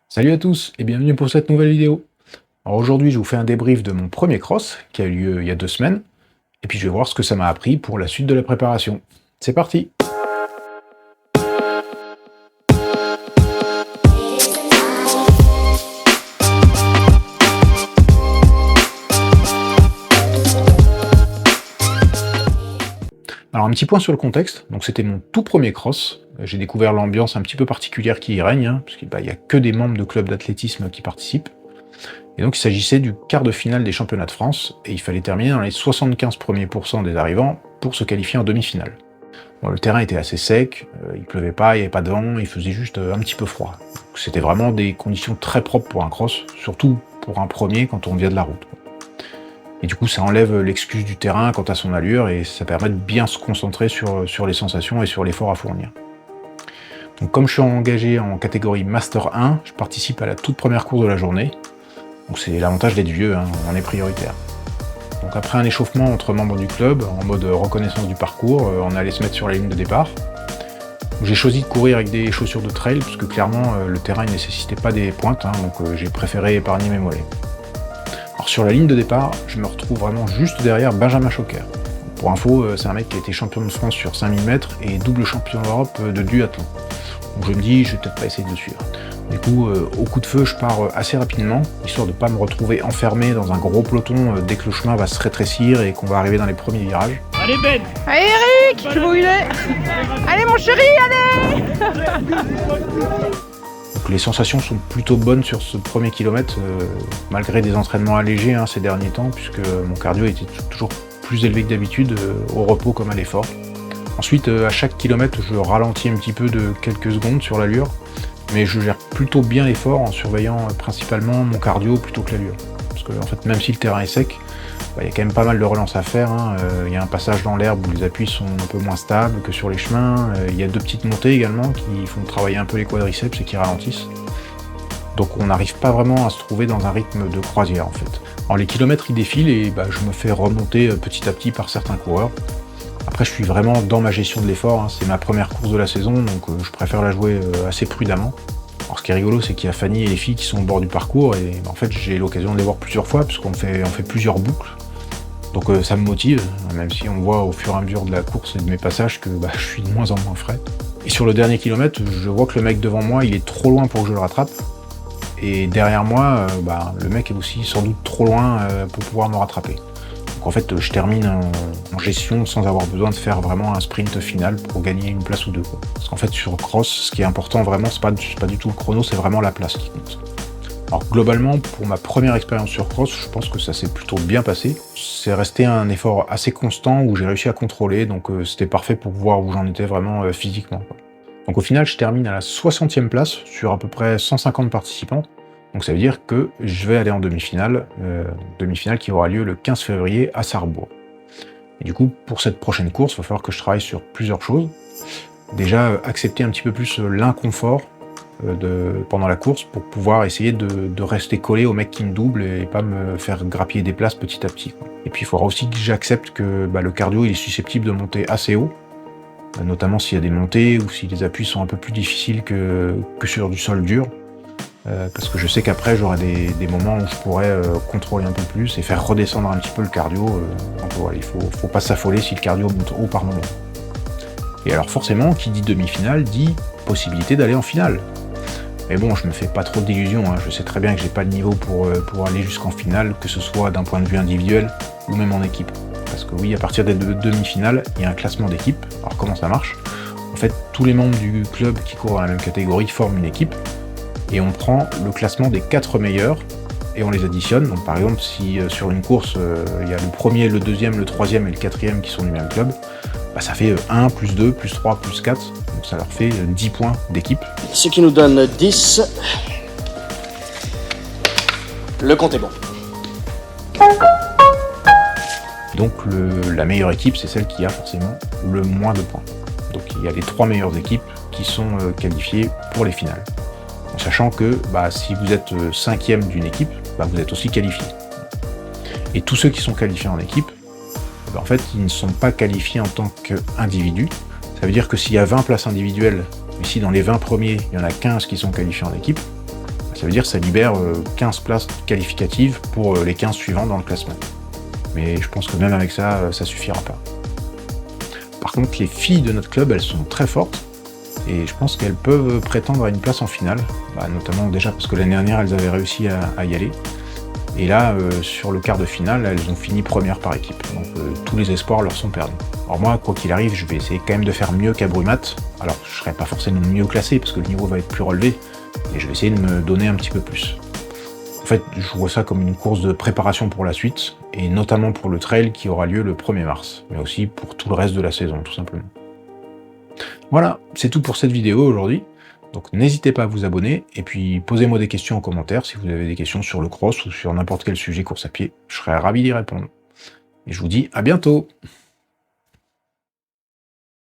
Salut à tous et bienvenue pour cette nouvelle vidéo. Alors aujourd'hui je vous fais un débrief de mon premier cross qui a eu lieu il y a 2 semaines et puis je vais voir ce que ça m'a appris pour la suite de la préparation. C'est parti! Alors un petit point sur le contexte, donc c'était mon tout premier cross. J'ai découvert l'ambiance un petit peu particulière qui y règne, puisqu'il n'y a que des membres de clubs d'athlétisme qui participent. Et donc il s'agissait du quart de finale des championnats de France, et il fallait terminer dans les 75 premiers pourcents des arrivants pour se qualifier en demi-finale. Bon, le terrain était assez sec, il pleuvait pas, il n'y avait pas de vent, il faisait juste un petit peu froid. C'était vraiment des conditions très propres pour un cross, surtout pour un premier quand on vient de la route. Et du coup ça enlève l'excuse du terrain quant à son allure, et ça permet de bien se concentrer sur les sensations et sur l'effort à fournir. Donc comme je suis engagé en catégorie Master 1, je participe à la toute première course de la journée. Donc c'est l'avantage d'être vieux, on est prioritaire. Donc après un échauffement entre membres du club, en mode reconnaissance du parcours, on allait se mettre sur la ligne de départ. J'ai choisi de courir avec des chaussures de trail, parce que clairement le terrain ne nécessitait pas des pointes, donc j'ai préféré épargner mes mollets. Alors sur la ligne de départ, je me retrouve vraiment juste derrière Benjamin Choquer. Pour info, c'est un mec qui a été champion de France sur 5000 mètres et double champion d'Europe de duathlon. Donc je me dis, je vais peut-être pas essayer de le suivre. Du coup, au coup de feu, je pars assez rapidement, histoire de ne pas me retrouver enfermé dans un gros peloton dès que le chemin va se rétrécir et qu'on va arriver dans les premiers virages. Allez Ben! Allez Eric, tu vois où il est? Allez mon chéri, allez! Donc les sensations sont plutôt bonnes sur ce premier kilomètre, malgré des entraînements allégés ces derniers temps, puisque mon cardio était toujours plus élevé que d'habitude, au repos comme à l'effort. Ensuite, à chaque kilomètre, je ralentis un petit peu de quelques secondes sur l'allure, mais je gère plutôt bien l'effort en surveillant principalement mon cardio plutôt que l'allure. Parce que en fait, même si le terrain est sec, il y a quand même pas mal de relances à faire. Il y a un passage dans l'herbe où les appuis sont un peu moins stables que sur les chemins. Il y a 2 petites montées également qui font travailler un peu les quadriceps et qui ralentissent. Donc on n'arrive pas vraiment à se trouver dans un rythme de croisière en fait. Alors les kilomètres ils défilent et je me fais remonter petit à petit par certains coureurs. Après je suis vraiment dans ma gestion de l'effort, c'est ma première course de la saison, donc je préfère la jouer assez prudemment. Alors ce qui est rigolo, c'est qu'il y a Fanny et les filles qui sont au bord du parcours, et en fait j'ai l'occasion de les voir plusieurs fois, puisqu'on fait plusieurs boucles. Donc ça me motive, même si on voit au fur et à mesure de la course et de mes passages que je suis de moins en moins frais. Et sur le dernier kilomètre, je vois que le mec devant moi, il est trop loin pour que je le rattrape. Et derrière moi, le mec est aussi sans doute trop loin pour pouvoir me rattraper. Donc en fait, je termine en gestion sans avoir besoin de faire vraiment un sprint final pour gagner une place ou deux. Parce qu'en fait, sur cross, ce qui est important vraiment, c'est pas du tout le chrono, c'est vraiment la place qui compte. Alors globalement, pour ma première expérience sur cross, je pense que ça s'est plutôt bien passé. C'est resté un effort assez constant où j'ai réussi à contrôler, donc c'était parfait pour voir où j'en étais vraiment physiquement. Donc au final, je termine à la 60e place sur à peu près 150 participants. Donc ça veut dire que je vais aller en demi-finale, demi-finale qui aura lieu le 15 février à Sarrebourg. Et du coup, pour cette prochaine course, il va falloir que je travaille sur plusieurs choses. Déjà, accepter un petit peu plus l'inconfort pendant la course pour pouvoir essayer de rester collé au mec qui me double et pas me faire grappiller des places petit à petit. Et puis il faudra aussi que j'accepte que le cardio il est susceptible de monter assez haut, notamment s'il y a des montées ou si les appuis sont un peu plus difficiles que sur du sol dur. Parce que je sais qu'après j'aurai des moments où je pourrais contrôler un peu plus et faire redescendre un petit peu le cardio. Donc voilà, il faut pas s'affoler si le cardio monte haut par moment. Et alors forcément, qui dit demi-finale dit possibilité d'aller en finale. Mais bon, je me fais pas trop d'illusions, je sais très bien que j'ai pas le niveau pour aller jusqu'en finale, que ce soit d'un point de vue individuel ou même en équipe. Parce que oui, à partir des demi-finales, il y a un classement d'équipe. Alors comment ça marche? En fait, tous les membres du club qui courent dans la même catégorie forment une équipe, et on prend le classement des 4 meilleurs, et on les additionne. Donc par exemple, si sur une course, il y a le premier, le deuxième, le troisième et le quatrième qui sont du même club, ça fait 1, plus 2, plus 3, plus 4, donc ça leur fait 10 points d'équipe. Ce qui nous donne 10. Le compte est bon. Donc la meilleure équipe, c'est celle qui a forcément le moins de points. Donc il y a les 3 meilleures équipes qui sont qualifiées pour les finales. En sachant que si vous êtes 5e d'une équipe, vous êtes aussi qualifié. Et tous ceux qui sont qualifiés en équipe, en fait, ils ne sont pas qualifiés en tant qu'individus. Ça veut dire que s'il y a 20 places individuelles, mais si dans les 20 premiers, il y en a 15 qui sont qualifiés en équipe, Ça veut dire que ça libère 15 places qualificatives pour les 15 suivants dans le classement. Mais je pense que même avec ça, ça suffira pas. Par contre, les filles de notre club, elles sont très fortes, et je pense qu'elles peuvent prétendre à une place en finale, notamment déjà parce que l'année dernière, elles avaient réussi à y aller. Et là, sur le quart de finale, elles ont fini première par équipe. Donc tous les espoirs leur sont perdus. Alors moi, quoi qu'il arrive, je vais essayer quand même de faire mieux qu'à Brumat. Alors, je serai pas forcément mieux classé, parce que le niveau va être plus relevé, mais je vais essayer de me donner un petit peu plus. En fait, je vois ça comme une course de préparation pour la suite, et notamment pour le trail qui aura lieu le 1er mars, mais aussi pour tout le reste de la saison, tout simplement. Voilà, c'est tout pour cette vidéo aujourd'hui. Donc n'hésitez pas à vous abonner, et puis posez-moi des questions en commentaire si vous avez des questions sur le cross ou sur n'importe quel sujet course à pied. Je serai ravi d'y répondre. Et je vous dis à bientôt!